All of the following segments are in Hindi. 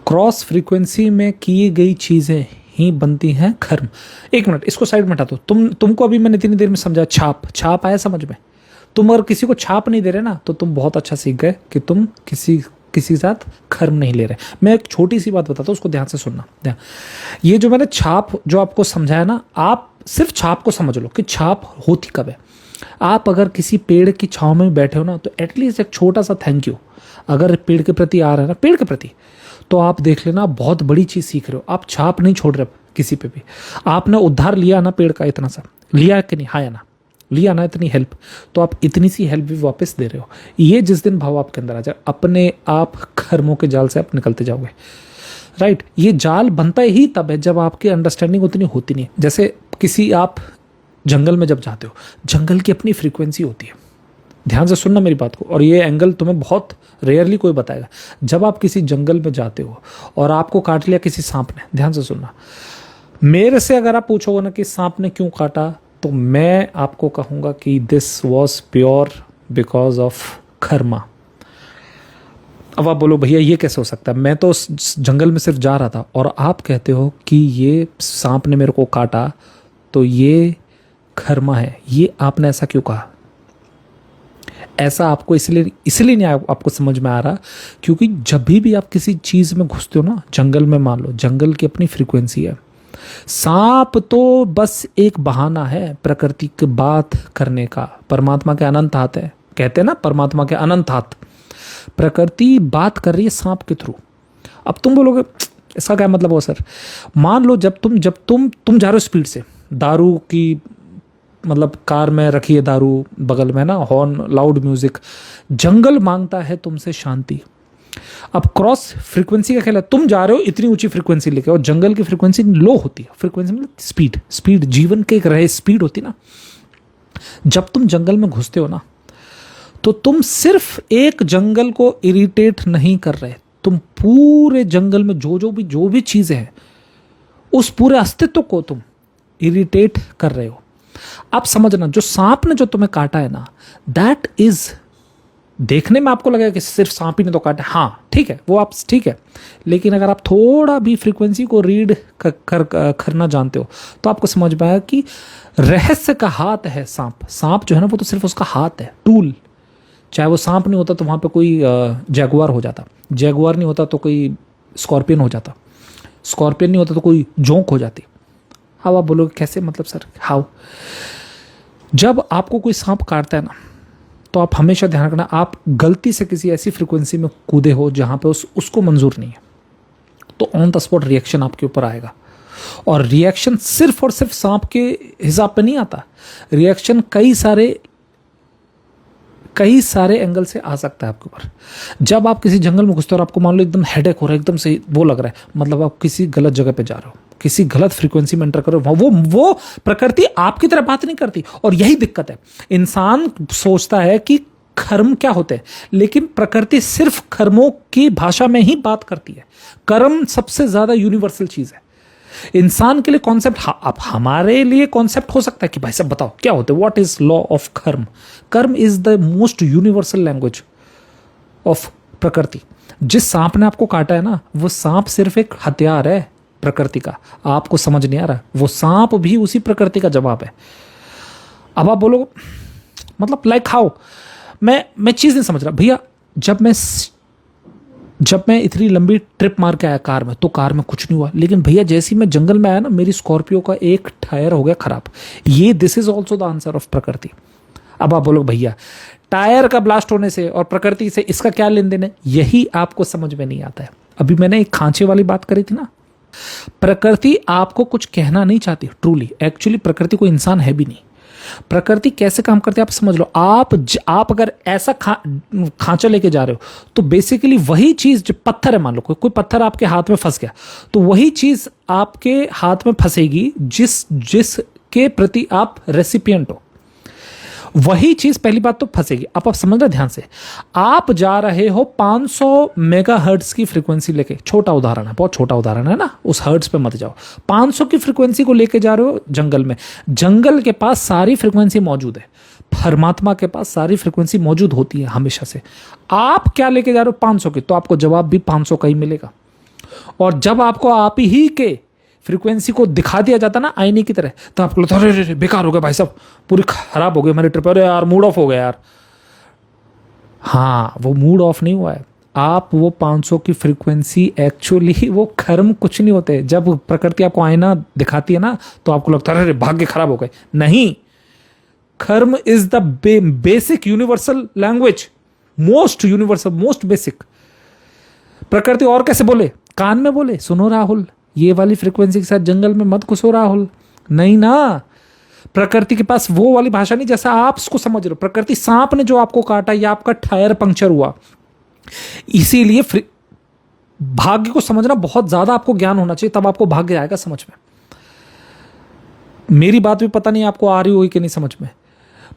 क्रॉस फ्रीक्वेंसी में की गई चीजें ही बनती हैं कर्म। एक मिनट, इसको साइड में हटा दो। तुमको अभी मैंने इतनी देर में समझा, छाप आया समझ में? तुम अगर किसी को छाप नहीं दे रहे ना, तो तुम बहुत अच्छा सीख गए कि तुम किसी के साथ कर्म नहीं ले रहे। मैं एक छोटी सी बात बताता हूँ, उसको ध्यान से सुनना। ये जो मैंने छाप जो आपको समझाया ना, आप सिर्फ छाप को समझ लो कि छाप होती कब है। आप अगर किसी पेड़ की छांव में बैठे हो ना, तो एटलीस्ट एक छोटा सा थैंक यू अगर पेड़ के प्रति आ रहा है ना, पेड़ के प्रति, तो आप देख लेना बहुत बड़ी चीज सीख रहे हो। आप छाप नहीं छोड़ रहे किसी पे भी। आपने उद्धार लिया ना पेड़ का, इतना सा लिया कि नहीं, हाँ या ना, लिया ना इतनी हेल्प, तो आप इतनी सी हेल्प भी वापस दे रहे हो। ये जिस दिन भाव आपके अंदर आ जाए, अपने आप कर्मों के जाल से आप निकलते जाओगे। राइट, ये जाल बनता ही तब है जब आपकी अंडरस्टैंडिंग उतनी होती नहीं है। जैसे किसी आप जंगल में जब जाते हो, जंगल की अपनी फ्रीक्वेंसी होती है। ध्यान से सुनना मेरी बात को, और ये एंगल तुम्हें बहुत रेयरली कोई बताएगा। जब आप किसी जंगल में जाते हो और आपको काट लिया किसी सांप ने, ध्यान से सुनना, मेरे से अगर आप पूछोगे ना कि सांप ने क्यों काटा, तो मैं आपको कहूंगा कि this was pure because of Karma. अब आप बोलो भैया ये कैसे हो सकता है, मैं तो उस जंगल में सिर्फ जा रहा था, और आप कहते हो कि ये सांप ने मेरे को काटा तो ये कर्मा है। ये आपने ऐसा क्यों कहा? ऐसा आपको इसलिए नहीं आपको समझ में आ रहा, क्योंकि जब भी आप किसी चीज में घुसते हो ना, जंगल में, मान लो जंगल की अपनी फ्रीक्वेंसी है। सांप तो बस एक बहाना है प्रकृति की बात करने का। परमात्मा के अनंत हाथ है, कहते हैं ना, परमात्मा के अनंत हाथ। प्रकृति बात कर रही है सांप के थ्रू। अब तुम बोलोगे इसका क्या मतलब हो सर? मान लो जब तुम जा रहे हो स्पीड से, दारू की मतलब कार में रखी है दारू बगल में ना, हॉर्न, लाउड म्यूजिक, जंगल मांगता है तुमसे शांति। अब क्रॉस फ्रीक्वेंसी का खेल है, तुम जा रहे हो इतनी ऊंची फ्रीक्वेंसी लेके, और जंगल की फ्रीक्वेंसी लो होती है। फ्रीक्वेंसी मतलब स्पीड जीवन के एक रहे स्पीड होती ना। जब तुम जंगल में घुसते हो ना, तो तुम सिर्फ एक जंगल को इरिटेट नहीं कर रहे, तुम पूरे जंगल में जो भी चीजें हैं, उस पूरे अस्तित्व को तुम इरिटेट कर रहे हो। आप समझना, जो सांप ने जो तुम्हें काटा है ना, दैट इज, देखने में आपको लगेगा कि सिर्फ सांप ही ने तो काटा, हाँ ठीक है, वो आप ठीक है, लेकिन अगर आप थोड़ा भी फ्रीक्वेंसी को रीड करना जानते हो, तो आपको समझ में आएगा कि रहस्य का हाथ है सांप जो है ना, वो तो सिर्फ उसका हाथ है, टूल। चाहे वो सांप नहीं होता तो वहां पे कोई जैगुआर हो जाता, जैगुआर नहीं होता तो कोई स्कॉर्पियन हो जाता, स्कॉर्पियन नहीं होता तो कोई जोंक हो जाती। अब आप बोलोगे कैसे, मतलब सर हाउ? जब आपको कोई सांप काटता है ना, तो आप हमेशा ध्यान रखना, आप गलती से किसी ऐसी फ्रीक्वेंसी में कूदे हो जहां पे उसको मंजूर नहीं है, तो ऑन द स्पॉट रिएक्शन आपके ऊपर आएगा। और रिएक्शन सिर्फ और सिर्फ सांप के हिसाब पे नहीं आता, रिएक्शन कई सारे एंगल से आ सकता है आपके ऊपर। जब आप किसी जंगल में घुसते हो और आपको मान लो एकदम हेडेक हो रहा है, एकदम से वो लग रहा है, मतलब आप किसी गलत जगह पे जा रहे हो, किसी गलत फ्रीक्वेंसी में एंटर करो, वो प्रकृति आपकी तरह बात नहीं करती। और यही दिक्कत है, इंसान सोचता है कि कर्म क्या होते हैं, लेकिन प्रकृति सिर्फ कर्मों की भाषा में ही बात करती है। कर्म सबसे ज्यादा यूनिवर्सल चीज है। इंसान के लिए कॉन्सेप्ट, अब हमारे लिए कॉन्सेप्ट हो सकता है कि भाई साहब बताओ क्या होता है, व्हाट इज लॉ ऑफ कर्म? कर्म is the most universal language of प्रकृति। जिस सांप ने आपको काटा है ना, वो सांप सिर्फ एक हथियार है प्रकृति का। आपको समझ नहीं आ रहा, वो सांप भी उसी प्रकृति का जवाब है। अब आप बोलो मतलब लाइक हाउ? मैं चीज नहीं समझ रहा भैया। जब मैं इतनी लंबी ट्रिप मार के आया कार में, तो कार में कुछ नहीं हुआ, लेकिन भैया जैसे ही मैं जंगल में आया ना, मेरी स्कॉर्पियो का एक टायर हो गया खराब। ये this is also the answer of प्रकृति। अब आप बोलो भैया टायर का ब्लास्ट होने से और प्रकृति से इसका क्या लेन देन है? यही आपको समझ में नहीं आता है। अभी मैंने एक खांचे वाली बात करी थी ना, प्रकृति आपको कुछ कहना नहीं चाहती ट्रूली। एक्चुअली प्रकृति कोई इंसान है भी नहीं। प्रकृति कैसे काम करती है आप समझ लो। आप अगर ऐसा खांचा लेके जा रहे हो, तो बेसिकली वही चीज, जो पत्थर है, मान लो कोई पत्थर आपके हाथ में फंस गया, तो वही चीज आपके हाथ में फंसेगी जिसके प्रति आप रेसिपिएंट हो। वही चीज पहली बात तो फंसेगी। आप समझना ध्यान से। आप जा रहे हो 500 मेगाहर्ट्ज की फ्रीक्वेंसी लेके, छोटा उदाहरण है, बहुत छोटा उदाहरण है ना, उस हर्ट्ज पे मत जाओ। 500 की फ्रीक्वेंसी को लेके जा रहे हो जंगल में। जंगल के पास सारी फ्रीक्वेंसी मौजूद है, परमात्मा के पास सारी फ्रीक्वेंसी मौजूद होती है हमेशा से। आप क्या लेके जा रहे हो 500 की, तो आपको जवाब भी 500 का ही मिलेगा। और जब आपको आप ही के फ्रीक्वेंसी को दिखा दिया जाता ना आईने की तरह, तो आपको लगता है अरे बेकार हो गया भाई साहब, पूरी खराब हो गई हमारी ट्रिप, अरे यार मूड ऑफ हो गया यार। हाँ, वो मूड ऑफ नहीं हुआ है, आप वो 500 की फ्रीक्वेंसी एक्चुअली वो कर्म कुछ नहीं होते। जब प्रकृति आपको आईना दिखाती है ना, तो आपको लगता है अरे भाग्य खराब हो गए। नहीं, कर्म is the basic universal language, most universal, most basic. प्रकृति और कैसे बोले? कान में बोले, सुनो राहुल, ये वाली फ्रीक्वेंसी के साथ जंगल में मत घुसो राहुल। नहीं ना, प्रकृति के पास वो वाली भाषा नहीं जैसा आप उसको समझ रहे हो। प्रकृति, सांप ने जो आपको काटा या आपका टायर पंक्चर हुआ, इसीलिए भाग्य को समझना बहुत ज्यादा आपको ज्ञान होना चाहिए, तब आपको भाग्य आएगा समझ में। मेरी बात भी पता नहीं आपको आ रही होगी कि नहीं समझ में।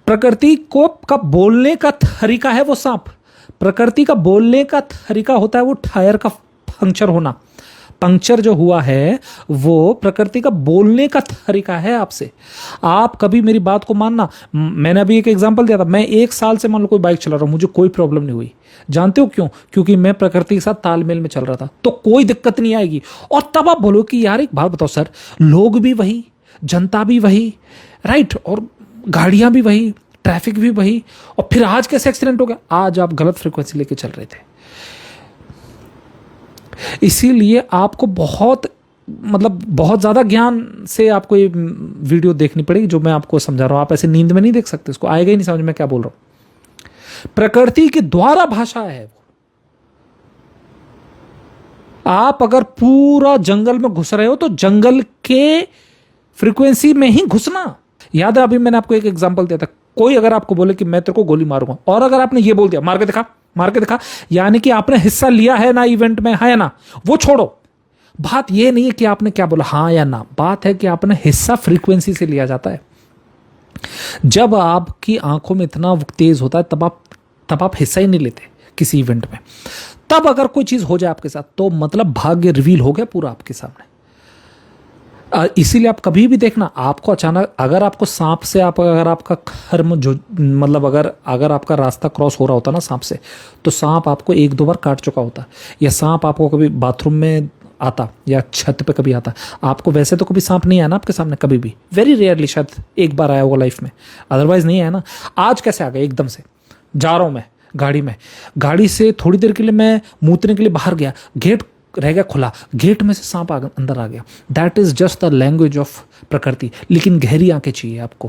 प्रकृति को का बोलने का तरीका है वो सांप, प्रकृति का बोलने का तरीका होता है वो टायर का पंक्चर होना। पंक्चर जो हुआ है वो प्रकृति का बोलने का तरीका है आपसे। आप कभी मेरी बात को मानना, मैंने अभी एक एग्जांपल दिया था, मैं 1 साल से मान लो कोई बाइक चला रहा हूं, मुझे कोई प्रॉब्लम नहीं हुई। जानते हो क्यों? क्योंकि मैं प्रकृति के साथ तालमेल में चल रहा था, तो कोई दिक्कत नहीं आएगी। और तब आप बोलो कि यार एक बात बताओ सर, लोग भी वही, जनता भी वही, राइट, और गाड़ियां भी वही, ट्रैफिक भी वही, और फिर आज कैसे एक्सीडेंट हो गया? आज आप गलत फ्रीक्वेंसी लेके चल रहे थे। इसीलिए आपको बहुत बहुत ज्यादा ज्ञान से आपको ये वीडियो देखनी पड़ेगी जो मैं आपको समझा रहा हूं। आप ऐसे नींद में नहीं देख सकते, इसको आएगा ही नहीं समझ में क्या बोल रहा हूं। प्रकृति के द्वारा भाषा है वो। आप अगर पूरा जंगल में घुस रहे हो तो जंगल के फ्रीक्वेंसी में ही घुसना। याद है अभी मैंने आपको एक एग्जांपल दिया था, कोई अगर आपको बोले कि मैं तेरे को गोली मारूंगा, और अगर आपने ये बोल दिया मार के दिखा, मार के दिखा, यानी कि आपने हिस्सा लिया है ना इवेंट में, है ना, वो छोड़ो। बात ये नहीं है कि आपने क्या बोला, हाँ या ना, बात है कि आपने हिस्सा फ्रीक्वेंसी से लिया जाता है। जब आपकी आंखों में इतना तेज होता है तब आप हिस्सा ही नहीं लेते किसी इवेंट में। तब अगर कोई चीज हो जाए आपके साथ तो मतलब भाग्य रिवील हो गया पूरा आपके सामने। इसीलिए आप कभी भी देखना, आपको अचानक अगर आपको सांप से अगर आपका कर्म जो अगर आपका रास्ता क्रॉस हो रहा होता ना सांप से, तो सांप आपको 1-2 बार काट चुका होता, या सांप आपको कभी बाथरूम में आता या छत पे कभी आता। आपको वैसे तो कभी सांप नहीं आया ना आपके सामने, कभी भी, वेरी रेयरली, शायद एक बार आया होगा लाइफ में, अदरवाइज नहीं आया ना। आज कैसे आ गया एकदम से? जा रहा हूं मैं गाड़ी में, गाड़ी से थोड़ी देर के लिए मैं मूतने के लिए बाहर गया, गेट रह गया खुला, गेट में से सांप अंदर आ गया। That is just the language of प्रकृति। लेकिन गहरी आंखें चाहिए आपको,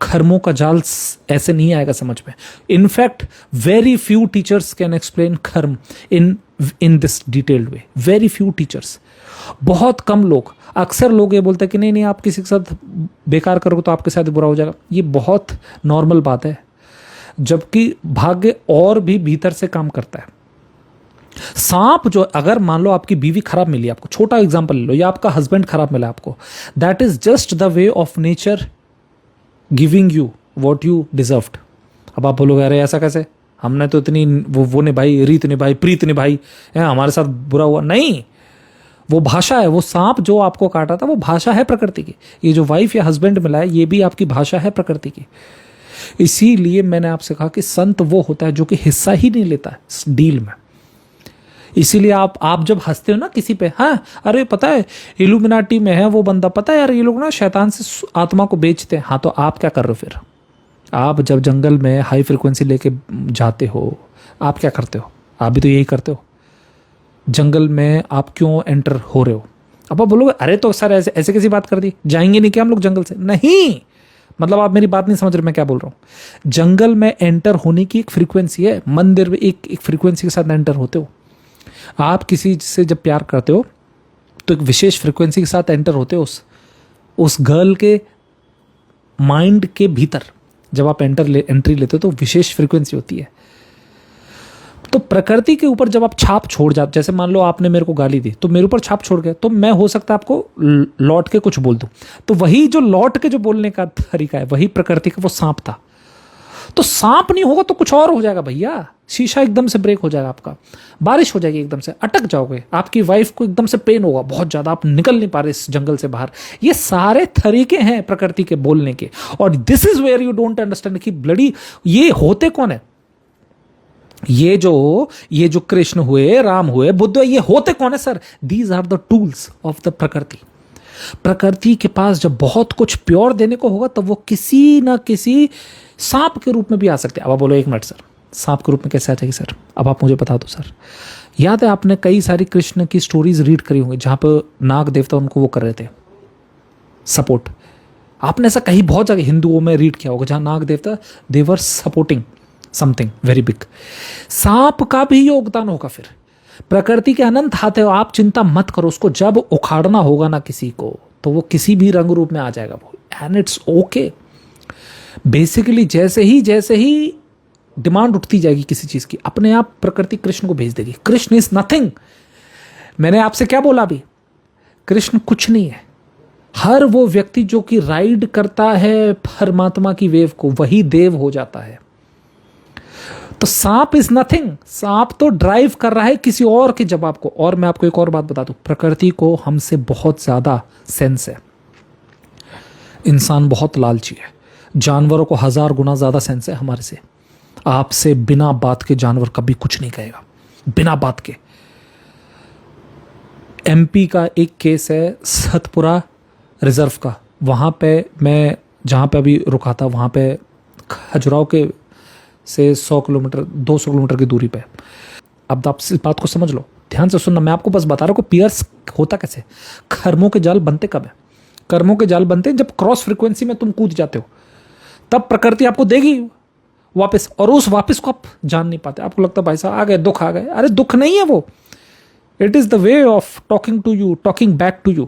कर्मों का जाल ऐसे नहीं आएगा समझ में। In fact very few teachers can explain karma in this detailed way, very few teachers, बहुत कम लोग। अक्सर लोग ये बोलते हैं कि नहीं नहीं आप किसी के साथ बेकार करोगे तो आपके साथ बुरा हो जाएगा। ये बहुत नॉर्मल बात है, जबकि भाग्य और भी भीतर से काम करता है। सांप जो, अगर मान लो आपकी बीवी खराब मिली आपको, छोटा एग्जांपल ले लो, या आपका हस्बैंड खराब मिला आपको, that is just the way of nature giving you what you deserved. अब आप बोलोगे अरे ऐसा कैसे, हमने तो इतनी वो निभाई, रीत निभाई, प्रीत निभाई है, हमारे साथ बुरा हुआ नहीं। वो भाषा है, वो सांप जो आपको काटा था वो भाषा है प्रकृति की। ये जो वाइफ या हस्बैंड मिला है ये भी आपकी भाषा है प्रकृति की। इसीलिए मैंने आपसे कहा कि संत वो होता है जो कि हिस्सा ही नहीं लेता है डील में। इसीलिए आप जब हंसते हो ना किसी पे, हाँ अरे पता है इल्यूमिनाटी में है वो बंदा, पता है यार ये लोग ना शैतान से आत्मा को बेचते हैं, हाँ तो आप क्या कर रहे हो फिर? आप जब जंगल में हाई फ्रिक्वेंसी लेके जाते हो, आप क्या करते हो? आप भी तो यही करते हो। जंगल में आप क्यों एंटर हो रहे हो? अब आप बोलोगे अरे तो सर ऐसे कैसी बात कर दी, जाएंगे नहीं क्या हम लोग जंगल से? नहीं, मतलब आप मेरी बात नहीं समझ रहे मैं क्या बोल रहा हूँ। जंगल में एंटर होने की एक फ्रीक्वेंसी है, मंदिर में एक फ्रीक्वेंसी के साथ एंटर होते हो। आप किसी से जब प्यार करते हो तो एक विशेष फ्रीक्वेंसी के साथ एंटर होते हो उस गर्ल के माइंड के भीतर। जब आप एंट्री लेते हो तो विशेष फ्रीक्वेंसी होती है। तो प्रकृति के ऊपर जब आप छाप छोड़ जाते, जैसे मान लो आपने मेरे को गाली दी तो मेरे ऊपर छाप छोड़ गए, तो मैं हो सकता है आपको लौट के कुछ बोल दूं, तो वही जो लौट के जो बोलने का तरीका है वही प्रकृति का वो सांप था। तो सांप नहीं होगा तो कुछ और हो जाएगा भैया, शीशा एकदम से ब्रेक हो जाएगा आपका, बारिश हो जाएगी एकदम से, अटक जाओगे, आपकी वाइफ को एकदम से पेन होगा बहुत ज्यादा, आप निकल नहीं पा रहे इस जंगल से बाहर। ये सारे तरीके हैं प्रकृति के बोलने के। और this is where you don't understand कि ब्लडी ये होते कौन है। ये जो कृष्ण हुए, राम हुए, बुद्ध हुए, ये होते कौन है sir? These are the tools of the prakriti. प्रकृति के पास जब बहुत कुछ प्योर देने को होगा तब वो किसी ना किसी सांप के रूप में भी आ सकते हैं। अब आप बोलो 1 मिनट सर, सांप के रूप में कैसे आ जाएगी सर? अब आप मुझे बता दो सर। याद है आपने कई सारी कृष्ण की स्टोरीज रीड करी होंगी जहां पर नाग देवता उनको वो कर रहे थे सपोर्ट। आपने ऐसा कहीं बहुत जगह हिंदुओं में रीड किया होगा जहां नाग देवता देवर सपोर्टिंग समथिंग वेरी बिग। सांप का भी योगदान होगा। फिर प्रकृति के अनंत हाथ है, आप चिंता मत करो। उसको जब उखाड़ना होगा ना किसी को, तो वो किसी भी रंग रूप में आ जाएगा वो, एंड इट्स ओके। बेसिकली जैसे ही डिमांड उठती जाएगी किसी चीज की, अपने आप प्रकृति कृष्ण को भेज देगी। Krishna is nothing. मैंने आपसे क्या बोला अभी? कृष्ण कुछ नहीं है। हर वो व्यक्ति जो कि राइड करता है परमात्मा की वेव को, वही देव हो जाता है। तो सांप इज नथिंग। सांप तो ड्राइव कर रहा है किसी और के जवाब को। और मैं आपको एक और बात बता दूं, प्रकृति को हमसे बहुत ज्यादा सेंस है। इंसान बहुत लालची है, जानवरों को 1000 गुना ज्यादा सेंस है हमारे से। आपसे बिना बात के जानवर कभी कुछ नहीं कहेगा, बिना बात के। एमपी का एक केस है सतपुरा रिजर्व का। वहां पे मैं जहां पे अभी रुका था, वहां पे खजुराहो के से 100 किलोमीटर 200 किलोमीटर की दूरी पे। अब आप इस बात को समझ लो, ध्यान से सुनना। मैं आपको बस बता रहा हूँ पियर्स होता कैसे। कर्मों के जाल बनते कब है? कर्मों के जाल बनते हैं जब क्रॉस फ्रीक्वेंसी में तुम कूद जाते हो, तब प्रकृति आपको देगी वापस। और उस वापस को आप जान नहीं पाते। आपको लगता है भाई साहब आ गए, दुख आ गए। अरे दुख नहीं है वो, it is the way of talking to you, talking back to you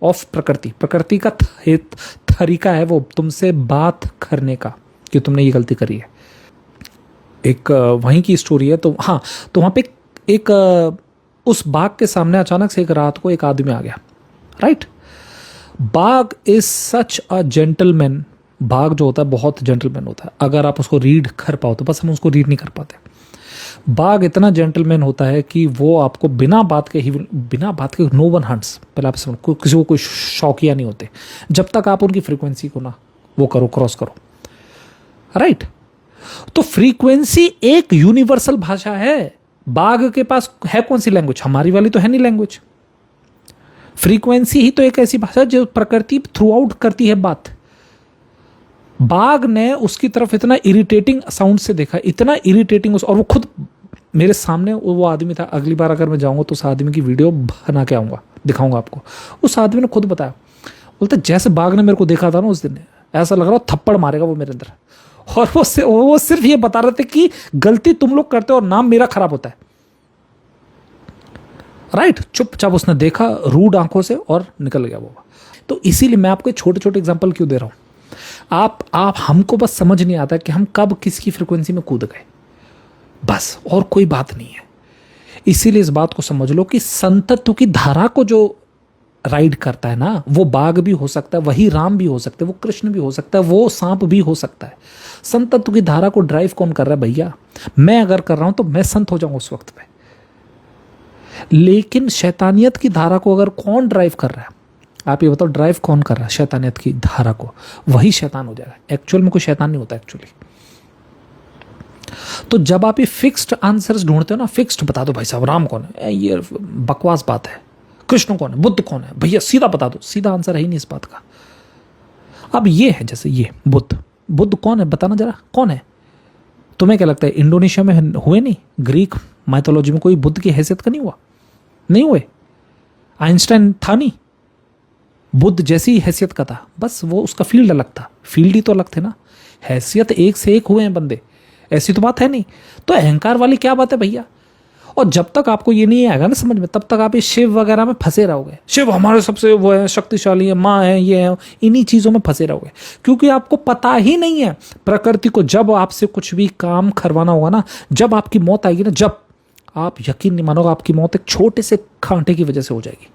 of prakriti. प्रकृति का तरीका है वो तुमसे बात करने का कि तुमने ये गलती करी है। एक वहीं की स्टोरी है। तो हाँ, तो वहां पे एक उस बाग के सामने अचानक से एक रात को एक आदमी आ गया। राइट, बाग इज सच अ जेंटलमैन। बाग जो होता है बहुत जेंटलमैन होता है। अगर आप उसको रीड कर पाओ तो, बस हम उसको रीड नहीं कर पाते। बाग इतना जेंटलमैन होता है कि वो आपको बिना बात के नो वन हंट्स। पहले आप समझ, किसी को कोई शौकिया नहीं होते जब तक आप उनकी फ्रीक्वेंसी को ना वो करो, क्रॉस करो। राइट, तो फ्रीक्वेंसी एक यूनिवर्सल भाषा है। बाघ के पास है कौन सी लैंग्वेज? हमारी वाली तो है नहीं लैंग्वेज। फ्रीक्वेंसी ही तो एक ऐसी भाषा जो प्रकृति थ्रू आउट करती है बात। बाघ ने उसकी तरफ इतना इरिटेटिंग साउंड से देखा, इतना इरिटेटिंग, और वो खुद मेरे सामने वो आदमी था। अगली बार अगर मैं जाऊंगा तो उस आदमी की वीडियो बना के आऊंगा, दिखाऊंगा आपको। उस आदमी ने खुद बताया, बोलते जैसे बाघ ने मेरे को देखा था ना उस दिन, ऐसा लग रहा हो थप्पड़ मारेगा वो मेरे अंदर। और वो सिर्फ ये बता रहे थे कि गलती तुम लोग करते हो और नाम मेरा खराब होता है। राइट, चुपचाप उसने देखा रूड आंखों से और निकल गया वो। तो इसीलिए मैं आपको छोटे छोटे एग्जांपल क्यों दे रहा हूं। आप हमको बस समझ नहीं आता कि हम कब किसकी फ्रीक्वेंसी में कूद गए, बस, और कोई बात नहीं है। इसीलिए इस बात को समझ लो कि संतत्व की धारा को जो राइड करता है ना, वो बाघ भी हो सकता है, वही राम भी हो सकता है, वो कृष्ण भी हो सकता है, वो सांप भी हो सकता है। संतत्व की धारा को ड्राइव कौन कर रहा है भैया? मैं अगर कर रहा हूं तो मैं संत हो जाऊंगा उस वक्त पे। लेकिन शैतानियत की धारा को अगर कौन ड्राइव कर रहा है, आप ये बताओ, ड्राइव कौन कर रहा है शैतानियत की धारा को? वही शैतान हो जाएगा। एक्चुअल में कोई शैतान नहीं होता एक्चुअली। तो जब आप ये फिक्स्ड आंसर्स ढूंढते हो ना, फिक्स्ड बता दो भाई साहब राम कौन है, ये बकवास बात है। कृष्ण कौन है, बुद्ध कौन है, भैया सीधा बता दो, सीधा आंसर है ही नहीं इस बात का। अब ये है, जैसे ये बुद्ध कौन है बताना जरा, कौन है? तुम्हें क्या लगता है इंडोनेशिया में हुए नहीं? ग्रीक माइथोलॉजी में कोई बुद्ध की हैसियत का नहीं हुआ? नहीं हुए? आइंस्टाइन था नहीं, बुद्ध जैसी हैसियत का था, बस वो उसका फील्ड अलग था। फील्ड ही तो अलग थे ना, हैसियत एक से एक हुए हैं बंदे, ऐसी तो बात है नहीं। तो अहंकार वाली क्या बात है भैया? और जब तक आपको ये नहीं आएगा ना समझ में, तब तक आप ये शिव वगैरह में फंसे रहोगे। शिव हमारे सबसे वो है, शक्तिशाली है, माँ है, ये है, इन्हीं चीज़ों में फंसे रहोगे, क्योंकि आपको पता ही नहीं है प्रकृति को। जब आपसे कुछ भी काम करवाना होगा ना, जब आपकी मौत आएगी ना, जब आप यकीन नहीं मानोगे, आपकी मौत एक छोटे से कांटे की वजह से हो जाएगी।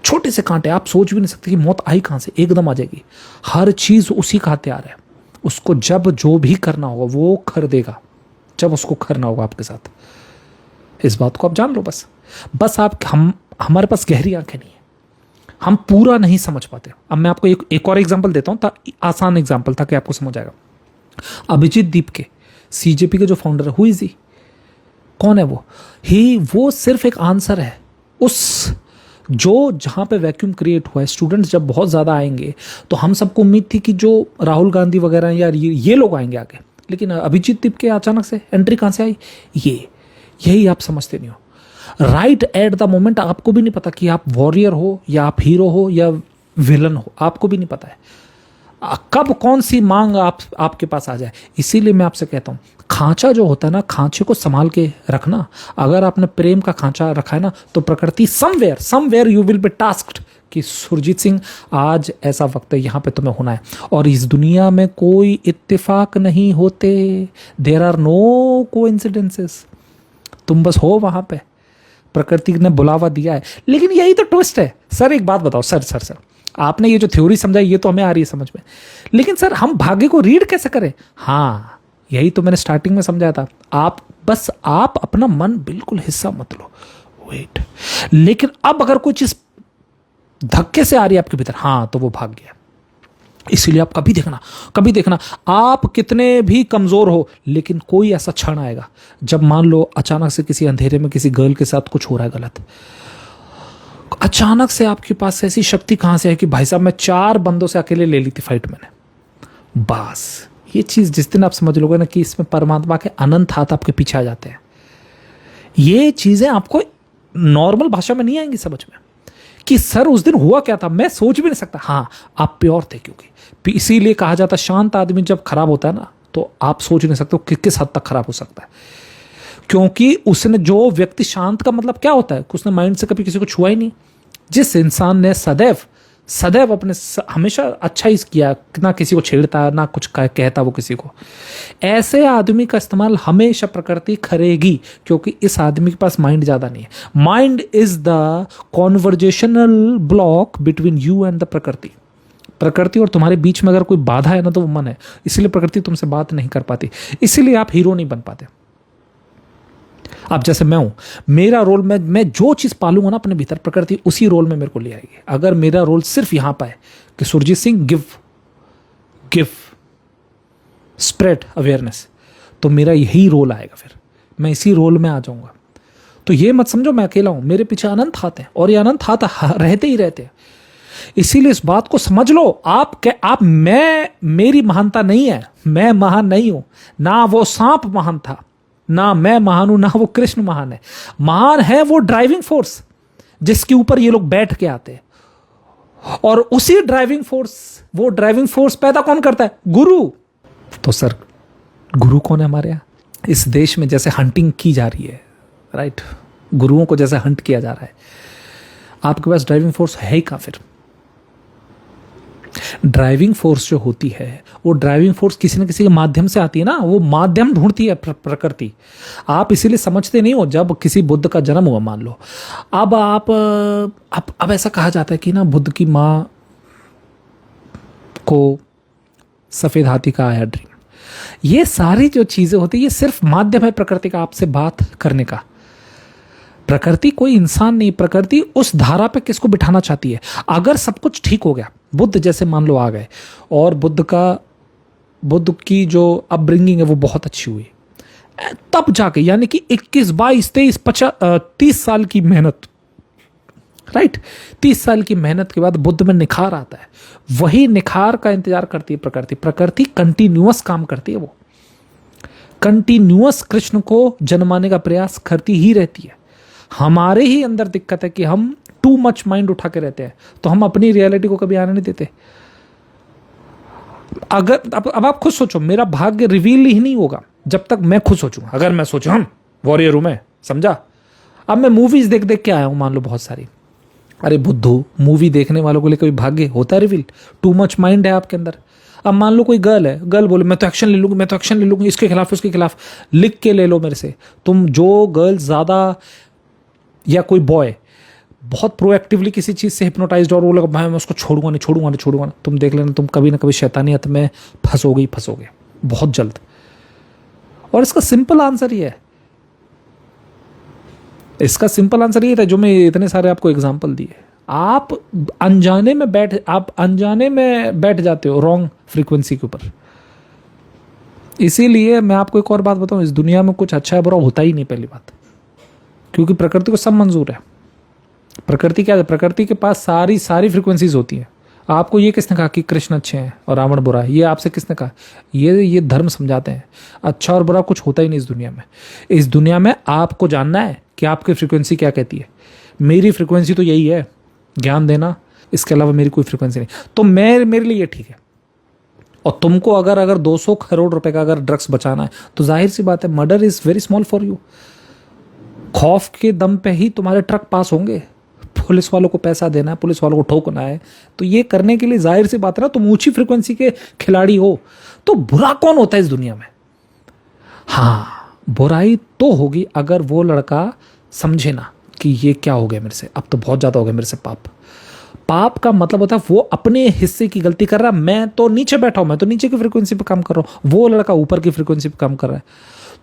छोटे से कांटे, आप सोच भी नहीं सकते कि मौत आई कहाँ से, एकदम आ जाएगी। हर चीज़ उसी का हथियार है। उसको जब जो भी करना होगा वो कर देगा, जब उसको करना होगा आपके साथ। इस बात को आप जान लो बस आप हमारे पास गहरी आंखें नहीं है, हम पूरा नहीं समझ पाते। अब मैं आपको एक और एग्जांपल देता हूं, आसान एग्जांपल था कि आपको समझ आएगा। अभिजीत दीप के सीजेपी के जो फाउंडर है, हु इज ही, कौन है वो? वो सिर्फ एक आंसर है उस जो जहाँ पे वैक्यूम क्रिएट हुआ है। स्टूडेंट्स जब बहुत ज़्यादा आएंगे तो हम सबको उम्मीद थी कि जो राहुल गांधी वगैरह या ये लोग आएंगे आगे, लेकिन अभिजीत दीप के अचानक से एंट्री कहाँ से आई? यही आप समझते नहीं हो। राइट एट द मोमेंट आपको भी नहीं पता कि आप वॉरियर हो या आप हीरो हो या विलन हो, आपको भी नहीं पता है कब कौन सी मांग आपके पास आ जाए। इसीलिए मैं आपसे कहता हूँ, खांचा जो होता है ना, खांचे को संभाल के रखना। अगर आपने प्रेम का खांचा रखा है ना, तो प्रकृति somewhere you will be tasked कि सुरजीत सिंह आज ऐसा वक्त है, यहाँ पे तुम्हें होना है। और इस दुनिया में कोई इत्तेफाक नहीं होते, देयर आर नो कोइंसिडेंसेस, तुम बस हो वहां पे, प्रकृति ने बुलावा दिया है। लेकिन यही तो ट्विस्ट है। सर एक बात बताओ, सर आपने ये जो थ्योरी समझाई ये तो हमें आ रही है समझ में, लेकिन सर हम भाग्य को रीड कैसे करें? हाँ, यही तो मैंने स्टार्टिंग में समझाया था। आप अपना मन बिल्कुल हिस्सा मत लो, वेट। लेकिन अब अगर कोई चीज धक्के से आ रही है आपके भीतर, हाँ, तो वो भाग्य है। इसीलिए आप कभी देखना आप कितने भी कमजोर हो, लेकिन कोई ऐसा क्षण आएगा जब मान लो अचानक से किसी अंधेरे में किसी गर्ल के साथ कुछ हो रहा है गलत, अचानक से आपके पास ऐसी शक्ति कहां से है कि भाई साहब मैं 4 बंदों से अकेले ले ली थी फाइट मैंने। बस ये चीज जिस दिन आप समझ लोगे ना कि इसमें परमात्मा के अनंत हाथ आपके पीछे आ जाते हैं, ये चीजें आपको नॉर्मल भाषा में नहीं आएंगी समझ में कि सर उस दिन हुआ क्या था, मैं सोच भी नहीं सकता। हाँ, आप प्योर थे, क्योंकि इसीलिए कहा जाता है शांत आदमी जब खराब होता है ना, तो आप सोच नहीं सकते कि किस हद तक खराब हो सकता है। क्योंकि उसने, जो व्यक्ति शांत का मतलब क्या होता है, उसने माइंड से कभी किसी को छुआ ही नहीं। जिस इंसान ने सदैव अपने हमेशा अच्छा ही किया, ना किसी को छेड़ता ना कुछ कहता वो किसी को, ऐसे आदमी का इस्तेमाल हमेशा प्रकृति करेगी, क्योंकि इस आदमी के पास माइंड ज्यादा नहीं है। Mind is the conversational block between you and the प्रकृति और तुम्हारे बीच में अगर कोई बाधा है ना, तो वो मन है। इसलिए प्रकृति तुमसे बात नहीं कर पाती, इसीलिए आप हीरो नहीं बन पाते। अब जैसे मैं हूं, मेरा रोल, मैं जो चीज पालूंगा ना अपने भीतर, प्रकृति उसी रोल में मेरे को ले आएगी। अगर मेरा रोल सिर्फ यहां पर है कि Surjit Singh give spread awareness, तो मेरा यही रोल आएगा, फिर मैं इसी रोल में आ जाऊंगा। तो ये मत समझो मैं अकेला हूं, मेरे पीछे अनंत हाथ हैं, और ये अनंत हाथ रहते ही रहते हैं। इसीलिए इस बात को समझ लो, मेरी महानता नहीं है, मैं महान नहीं हूं, ना वो सांप महान था, ना मैं महान हूं, ना वो कृष्ण महान है। महान है वो ड्राइविंग फोर्स जिसके ऊपर ये लोग बैठ के आते हैं, और उसी ड्राइविंग फोर्स पैदा कौन करता है? गुरु। तो सर गुरु कौन है हमारे यहां? इस देश में जैसे हंटिंग की जा रही है, राइट, गुरुओं को जैसे हंट किया जा रहा है, आपके पास ड्राइविंग फोर्स है ही कहां? फिर ड्राइविंग फोर्स जो होती है, वो ड्राइविंग फोर्स किसी न किसी के माध्यम से आती है ना, वो माध्यम ढूंढती है प्रकृति। आप इसीलिए समझते नहीं हो। जब किसी बुद्ध का जन्म हुआ मान लो, अब ऐसा कहा जाता है कि ना बुद्ध की माँ को सफेद हाथी का आया ड्रीम। ये सारी जो चीजें होती है, ये सिर्फ माध्यम है प्रकृति का आपसे बात करने का। प्रकृति कोई इंसान नहीं, प्रकृति उस धारा पे किसको बिठाना चाहती है। अगर सब कुछ ठीक हो गया, बुद्ध जैसे मान लो आ गए, और बुद्ध की जो अपब्रिंगिंग है वो बहुत अच्छी हुई, तब जाके, यानी कि 21, 22, 23, 30 साल की मेहनत, राइट, 30 साल की मेहनत के बाद बुद्ध में निखार आता है। वही निखार का इंतजार करती है प्रकृति कंटिन्यूअस काम करती है, वो कंटिन्यूअस कृष्ण को जन्माने का प्रयास करती ही रहती है। हमारे ही अंदर दिक्कत है कि हम टू मच माइंड उठा के रहते हैं, तो हम अपनी रियलिटी को कभी आने नहीं देते। अगर अब आप खुद सोचो, मेरा भाग्य रिवील ही नहीं होगा जब तक मैं खुद सोचूंगा। अगर मैं सोचूं हम वॉरियर हूं मैं, समझा, अब मैं मूवीज देख के आया हूं मान लो बहुत सारी, अरे बुद्धू, मूवी देखने वालों को लिए कोई भाग्य होता है रिवील? टू मच माइंड है आपके अंदर। अब मान लो कोई गर्ल है, गर्ल बोले मैं तो एक्शन ले लूंगी, इसके खिलाफ उसके खिलाफ, लिख के ले लो मेरे से। तुम जो गर्ल ज्यादा, या कोई बॉय बहुत प्रोएक्टिवली किसी चीज से हिप्नोटाइज्ड, और वो लगा भाई मैं उसको छोड़ूंगा नहीं, तुम देख लेना, तुम कभी ना कभी शैतानियत में फंसोगे बहुत जल्द। और इसका सिंपल आंसर ये है, जो मैं इतने सारे आपको एग्जांपल दिए। आप अनजाने में बैठ जाते हो रॉन्ग फ्रीक्वेंसी के ऊपर। इसीलिए मैं आपको एक और बात बताऊं, इस दुनिया में कुछ अच्छा है बुरा होता ही नहीं, पहली बात, क्योंकि प्रकृति को सब मंजूर है। प्रकृति क्या है? प्रकृति के पास सारी सारी फ्रीक्वेंसीज होती हैं। आपको ये किसने कहा कि कृष्ण अच्छे हैं और रावण बुरा है? ये आपसे किसने कहा? ये धर्म समझाते हैं। अच्छा और बुरा कुछ होता ही नहीं इस दुनिया में। इस दुनिया में आपको जानना है कि आपकी फ्रीक्वेंसी क्या कहती है। मेरी फ्रीक्वेंसी तो यही है, ज्ञान देना, इसके अलावा मेरी कोई फ्रीक्वेंसी नहीं। तो मेरे लिए ये ठीक है। और तुमको अगर 200 करोड़ रुपए का अगर ड्रग्स बचाना है तो जाहिर सी बात है, murder is very small for you. खौफ के दम पे ही तुम्हारे ट्रक पास होंगे। पुलिस वालों को पैसा देना है, पुलिस वालों को ठोकना है, तो ये करने के लिए जाहिर सी बात है ना, तुम ऊंची फ्रीक्वेंसी के खिलाड़ी हो। तो बुरा कौन होता है इस दुनिया में? हाँ, बुराई तो होगी अगर वो लड़का समझे ना कि ये क्या हो गया मेरे से, अब तो बहुत ज्यादा हो गया मेरे से पाप। पाप का मतलब होता है वो अपने हिस्से की गलती कर रहा है। मैं तो नीचे बैठा हूं, मैं तो नीचे की फ्रीक्वेंसी पे काम कर रहा हूं, वो लड़का ऊपर की फ्रीक्वेंसी पे काम कर रहा है।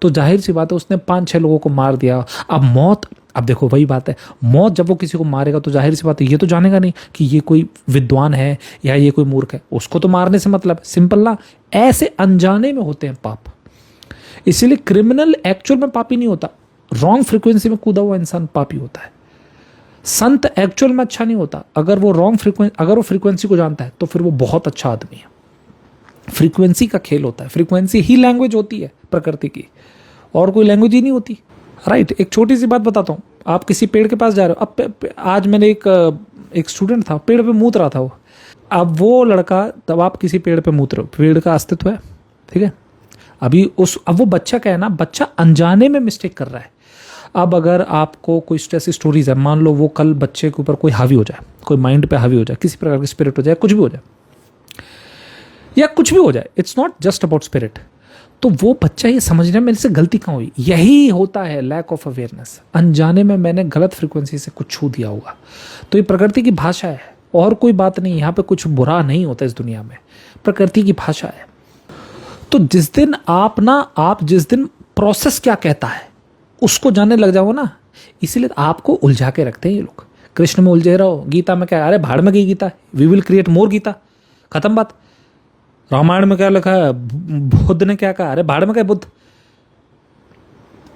तो जाहिर सी बात है उसने 5-6 लोगों को मार दिया। अब मौत, अब देखो वही बात है, मौत जब वो किसी को मारेगा तो जाहिर सी बात है ये तो जानेगा नहीं कि ये कोई विद्वान है या ये कोई मूर्ख है। उसको तो मारने से मतलब सिंपल ना, ऐसे अनजाने में होते हैं पाप। इसीलिए क्रिमिनल एक्चुअल में पापी नहीं होता, रॉन्ग फ्रीक्वेंसी में कूदा हुआ इंसान पापी होता है। संत एक्चुअल में अच्छा नहीं होता, अगर वो फ्रीक्वेंसी को जानता है तो फिर वो बहुत अच्छा आदमी है। फ्रीक्वेंसी का खेल होता है, फ्रीक्वेंसी ही लैंग्वेज होती है प्रकृति की, और कोई लैंग्वेज ही नहीं होती। राइट। एक छोटी सी बात बताता हूँ, आप किसी पेड़ के पास जा रहे हो, अब आज मैंने एक स्टूडेंट था, पेड़ पे मूत रहा था वो। अब वो लड़का, तब आप किसी पेड़ पे मूत रहे हो, पेड़ का अस्तित्व है, ठीक है। अब वो बच्चा क्या है ना, बच्चा अनजाने में मिस्टेक कर रहा है। अब अगर आपको कोई ऐसी स्टोरीज है, मान लो वो कल बच्चे के ऊपर कोई हावी हो जाए, कोई माइंड पे हावी हो जाए, किसी प्रकार की स्पिरिट हो जाए, कुछ भी हो जाए, या कुछ भी हो जाए, it's not just about spirit, तो वो बच्चा ये समझने में मेरे से गलती कहाँ हुई। यही होता है लैक ऑफ अवेयरनेस। अनजाने में मैंने गलत फ्रीक्वेंसी से कुछ छू दिया होगा। तो ये प्रकृति की भाषा है और कोई बात नहीं। यहाँ पे कुछ बुरा नहीं होता इस दुनिया में, प्रकृति की भाषा है। तो जिस दिन प्रोसेस क्या कहता है उसको जानने लग जाओ ना, इसीलिए आपको उलझा के रखते हैं ये लोग। कृष्ण में उलझे रहो, गीता में क्या, अरे भाड़ में गई Gita, we will create more Gita, खत्म बात। रामायण में क्या लिखा है, बुद्ध ने क्या कहा, अरे भाड़ में गए बुद्ध।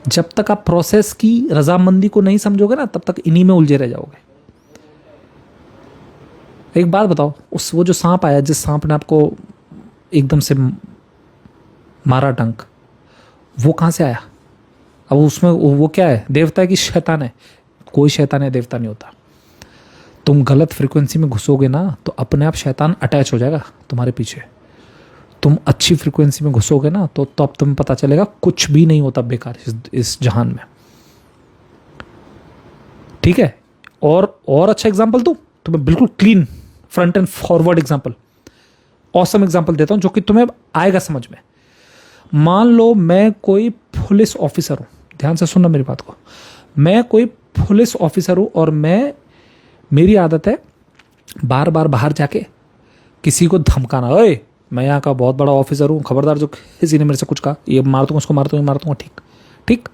जब तक आप प्रोसेस की रजामंदी को नहीं समझोगे ना, तब तक इन्हीं में उलझे रह जाओगे। एक बात बताओ, वो जो सांप आया, जिस सांप ने आपको एकदम से मारा डंक, वो कहां से आया? अब उसमें वो क्या है, देवता है कि शैतान है? कोई शैतान या देवता नहीं होता। तुम गलत फ्रीक्वेंसी में घुसोगे ना तो अपने आप शैतान अटैच हो जाएगा तुम्हारे पीछे। तुम अच्छी फ्रीक्वेंसी में घुसोगे ना तो अब तुम्हें पता चलेगा कुछ भी नहीं होता बेकार इस जहान में, ठीक है। और अच्छा एग्जांपल दूं तुम्हें, बिल्कुल clean front end forward example, awesome example देता हूं जो कि तुम्हें आएगा समझ में। मान लो मैं कोई पुलिस ऑफिसर हूं, ध्यान से सुनना मेरी बात को। मैं कोई पुलिस ऑफिसर हूं और मेरी आदत है बार बार बाहर जाके किसी को धमकाना, ओए मैं यहाँ का बहुत बड़ा ऑफिसर हूँ, खबरदार जो किसी ने मेरे से कुछ कहा ये मार दूंगा, उसको मार दूंगा, ठीक।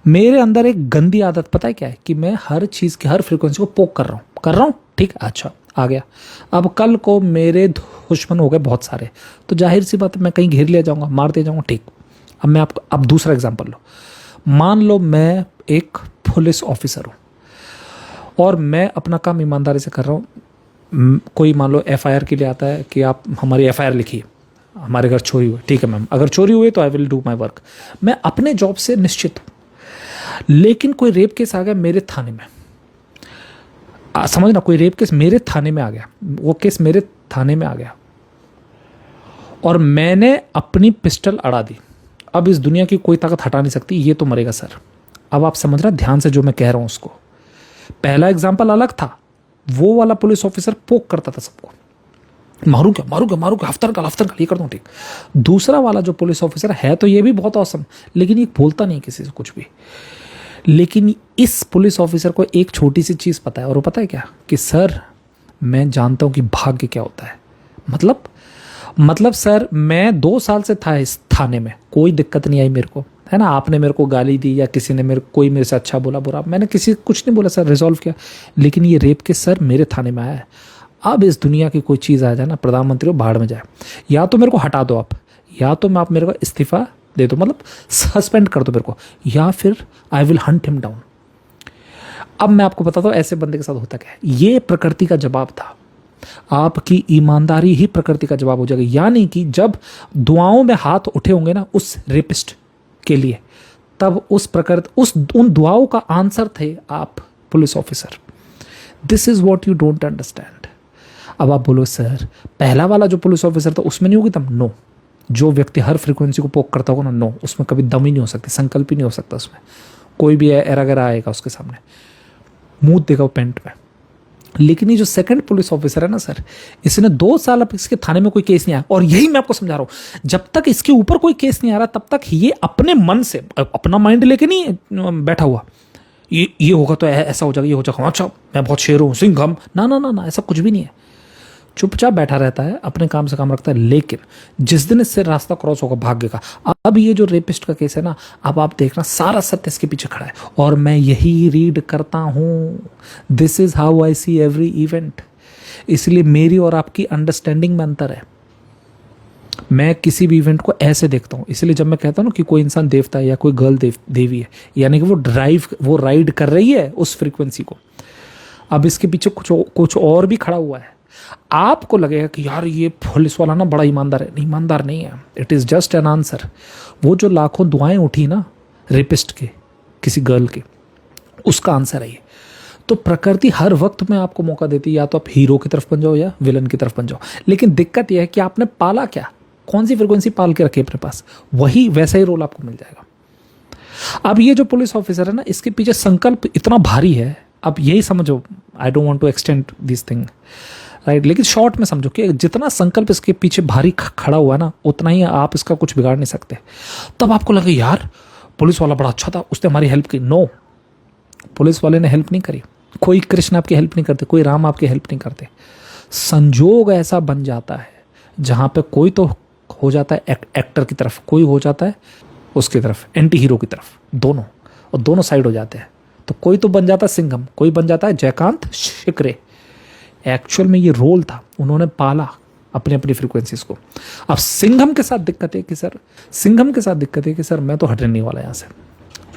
मेरे अंदर एक गंदी आदत पता है क्या है, कि मैं हर चीज की हर फ्रीक्वेंसी को पोक कर रहा हूँ, ठीक। अच्छा आ गया। अब कल को मेरे दुश्मन हो गए बहुत सारे, तो जाहिर सी बात है मैं कहीं घेर लिया जाऊंगा, मार दिया जाऊंगा, ठीक। अब मैं आपको अब दूसरा एग्जाम्पल लो। मान लो मैं एक पुलिस ऑफिसर हूँ और मैं अपना काम ईमानदारी से कर रहा हूँ। कोई मान लो एफआईआर के लिए आता है कि आप हमारी एफआईआर लिखिए, हमारे घर चोरी हुई, ठीक है मैम, अगर चोरी हुई तो I will do my work, मैं अपने जॉब से निश्चित हूँ। लेकिन कोई रेप केस आ गया मेरे थाने में, समझना, कोई रेप केस मेरे थाने में आ गया, वो केस मेरे थाने में आ गया और मैंने अपनी पिस्टल अड़ा दी। अब इस दुनिया की कोई ताकत हटा नहीं सकती, ये तो मरेगा सर। अब आप समझ रहे ध्यान से जो मैं कह रहा हूं उसको। पहला एग्जाम्पल अलग था, वो वाला पुलिस ऑफिसर पोक करता था सबको, मारूंगा, हफ्तर का ये कर दूं, ठीक। दूसरा वाला जो पुलिस ऑफिसर है तो ये भी बहुत औसम, लेकिन ये बोलता नहीं किसी से कुछ भी। लेकिन इस पुलिस ऑफिसर को एक छोटी सी चीज पता है, और वो पता है क्या, कि सर मैं जानता हूं कि भाग्य क्या होता है। मतलब सर मैं 2 साल से था इस थाने में, कोई दिक्कत नहीं आई मेरे को, है ना। आपने मेरे को गाली दी या किसी ने कोई मेरे से अच्छा बोला बुरा, मैंने किसी कुछ नहीं बोला सर, रिजॉल्व किया। लेकिन ये रेप के सर मेरे थाने में आया है। अब इस दुनिया की कोई चीज़ आ जाए ना, प्रधानमंत्री को बाहर में जाए, या तो मेरे को हटा दो आप, या तो मैं आप मेरे को इस्तीफा दे दो, मतलब सस्पेंड कर दो मेरे को, या फिर I will Hunt him down. अब मैं आपको बताता हूँ ऐसे बंदे के साथ होता क्या है। ये प्रकृति का जवाब था, आपकी ईमानदारी ही प्रकृति का जवाब हो जाएगा। यानी कि जब दुआओं में हाथ उठे होंगे ना उस रेपिस्ट के लिए, तब उस प्रकृति उन दुआओं का आंसर थे आप police officer. This is what you don't understand. अब आप बोलो सर पहला वाला जो पुलिस ऑफिसर था उसमें नहीं होगी दम। नो, जो व्यक्ति हर फ्रीक्वेंसी को पोक करता होगा ना, नो, उसमें कभी दम ही नहीं हो सकती, संकल्प ही नहीं हो सकता उसमें। कोई भी एरा आएगा उसके सामने मुंह देगा वो पेंट में। लेकिन ये जो सेकंड पुलिस ऑफिसर है ना सर, इसने 2 साल अब इसके थाने में कोई केस नहीं आया। और यही मैं आपको समझा रहा हूं, जब तक इसके ऊपर कोई केस नहीं आ रहा तब तक ये अपने मन से, अपना माइंड लेके नहीं बैठा हुआ ये होगा तो ऐसा हो जाएगा, ये हो जाएगा, अच्छा मैं बहुत शेर हूं, सिंघम, ना ना ना ना, ऐसा कुछ भी नहीं है। चुपचाप बैठा रहता है, अपने काम से काम रखता है। लेकिन जिस दिन इससे रास्ता क्रॉस होगा भाग्य का, अब ये जो रेपिस्ट का केस है ना, अब आप देखना सारा सत्य इसके पीछे खड़ा है। और मैं यही रीड करता हूं, this is how I see every event. इसलिए मेरी और आपकी अंडरस्टैंडिंग में अंतर है। मैं किसी भी इवेंट को ऐसे देखता हूं। इसलिए जब मैं कहता हूं ना कि कोई इंसान देवता है या कोई गर्ल देवी है, यानी कि वो राइड कर रही है उस फ्रीक्वेंसी को। अब इसके पीछे कुछ और भी खड़ा हुआ है। आपको लगेगा कि यार ये पुलिस वाला ना बड़ा ईमानदार है, ईमानदार नहीं है, it is just an answer. वो जो लाखों दुआएं उठी ना रेपिस्ट के, किसी गर्ल के, उसका आंसर है ये। तो प्रकृति हर वक्त में आपको मौका देती है, या तो आप हीरो की तरफ बन जाओ या विलन की तरफ बन जाओ। लेकिन दिक्कत यह है कि आपने पाला क्या, कौन सी फ्रिक्वेंसी पाल के रखी अपने पास, वही वैसा ही रोल आपको मिल जाएगा। अब ये जो पुलिस ऑफिसर है ना, इसके पीछे संकल्प इतना भारी है। अब यही समझो, I don't want to extend this thing, right, लेकिन शॉर्ट में समझो कि जितना संकल्प इसके पीछे भारी खड़ा हुआ है ना, उतना ही आप इसका कुछ बिगाड़ नहीं सकते। तब आपको लगे यार पुलिस वाला बड़ा अच्छा था, उसने हमारी हेल्प की। नो, पुलिस वाले ने हेल्प नहीं करी। कोई कृष्ण आपकी हेल्प नहीं करते, कोई राम आपकी हेल्प नहीं करते। संजोग ऐसा बन जाता है जहां पे कोई तो हो जाता है एक्टर की तरफ, कोई हो जाता है उसकी तरफ, एंटी हीरो की तरफ, दोनों, और दोनों साइड हो जाते हैं। तो कोई तो बन जाता है सिंघम, कोई बन जाता है जयकांत शिकरे। एक्चुअल में ये रोल था, उन्होंने पाला अपनी अपनी फ्रीक्वेंसीज को। अब सिंघम के साथ दिक्कत है कि सर मैं तो हटने नहीं वाला यहाँ से।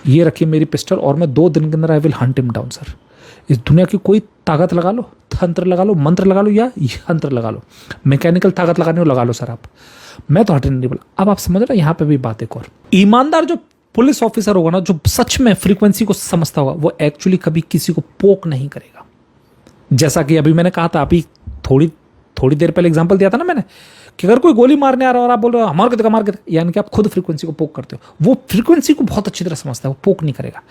ये रखिए मेरी पिस्टल और मैं 2 दिन के अंदर I will Hunt him down sir. इस दुनिया की कोई ताकत लगा लो, तंत्र लगा लो, मंत्र लगा लो या यंत्र लगा लो, मैकेनिकल ताकत लगाने को लगा लो सर आप, मैं तो हटने नहीं बोला। अब आप समझ रहे, यहाँ पे भी बात एक और, ईमानदार जो पुलिस ऑफिसर होगा ना, जो सच में फ्रीक्वेंसी को समझता होगा, वो एक्चुअली कभी किसी को पोक नहीं करेगा। जैसा कि अभी मैंने कहा था, अभी थोड़ी देर पहले एग्जांपल दिया था ना मैंने, कि अगर कोई गोली मारने आ रहा है और आप बोल रहे हो मार के देखा, यानी कि आप खुद फ्रीक्वेंसी को पोक करते हो। वो फ्रीक्वेंसी को बहुत अच्छी तरह समझता है, वो पोक नहीं करेगा।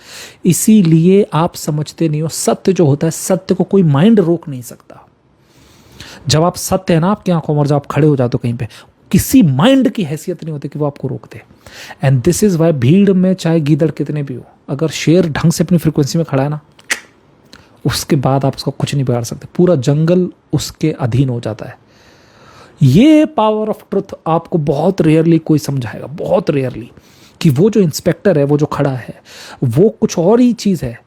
इसीलिए आप समझते नहीं हो, सत्य जो होता है, सत्य को कोई माइंड रोक नहीं सकता। जब आप सत्य है ना आपकी आंखों में, जब आप खड़े हो जाते हो कहीं पे, किसी माइंड की हैसियत नहीं होती कि वो आपको रोक दे। एंड दिस इज वाई भीड़ में चाहे गीदड़ कितने भी हो, अगर शेर ढंग से अपनी फ्रीक्वेंसी में खड़ा है ना, उसके बाद आप उसको कुछ नहीं बिगाड़ सकते। पूरा जंगल उसके अधीन हो जाता है। ये पावर ऑफ ट्रुथ आपको बहुत रेयरली कोई समझाएगा, बहुत रेयरली, कि वो जो इंस्पेक्टर है, वो जो खड़ा है, वो कुछ और ही चीज़ है।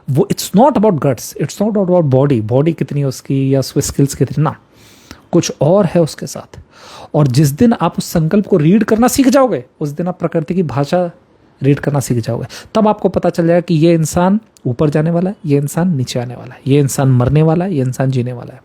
वो it's not about guts, it's not about body कितनी है उसकी या उसकी स्किल्स कितनी, ना, कुछ और है उसके साथ। और जिस दिन आप उस संकल्प को रीड करना सीख जाओगे, उस दिन आप प्रकृति की भाषा रीड करना सीख जाओगे। तब आपको पता चल जाएगा कि ये इंसान ऊपर जाने वाला है, ये इंसान नीचे आने वाला है, ये इंसान मरने वाला है, ये इंसान जीने वाला है।